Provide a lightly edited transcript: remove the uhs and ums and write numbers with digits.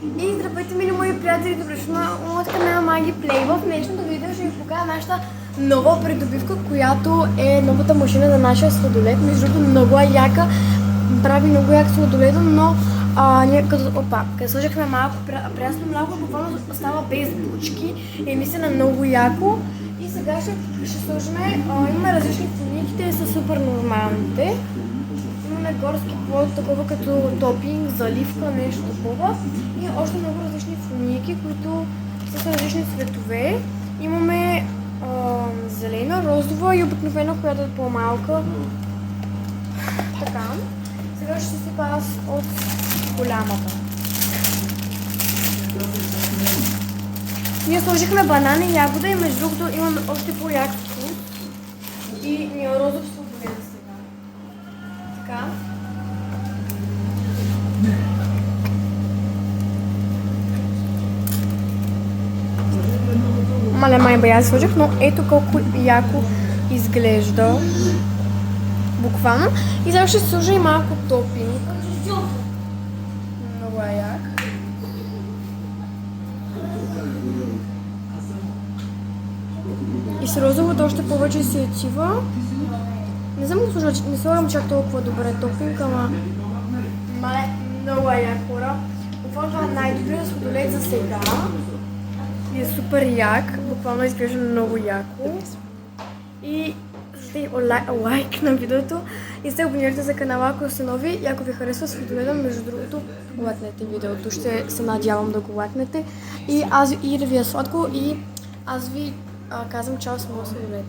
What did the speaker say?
И здравейте, мили мои приятели, добре дошли на моят канал Маги Плей. В днешното видео ще ви покажа нашата нова придобивка, която е новата машина за нашия сладолед. Между другото, много е яка, прави много як сладоледа, но ние като сложихме малко прясно мляко, буквално става без бучки и наистина много яко. И сега ще сложим, има различни фуники, те са супер нормалните. Имаме горски плод, такова като топинг, заливка, нещо такова. И още много различни фуники, които са с различни цветове. Имаме зелена, розова и обикновена, която е по-малка. Така. Сега ще сипа аз от голямата. Ние сложихме банана и ягода и между другото имаме още по-як вкус. И ни е розов сладолед сега. Така. Мале май бая сложих, но ето колко яко изглежда. Буквално. И сега ще сложа и малко топинг. Много е як. И с розовото още повече се отива. Не знам го служа, не слагам чак толкова добре топинг, ама много е як, хора. Буквално това е най-добрият сладолед за сега. И е супер як, буквално изглежда много яко. И слушайте лайк на видеото и се абонирайте за канала, ако сте нови. И ако ви харесва сладоледа, между другото, лайкнете видеото. Ще се надявам да го лайкнете. И да ви е сладко и аз ви казвам чао с моя сладолед.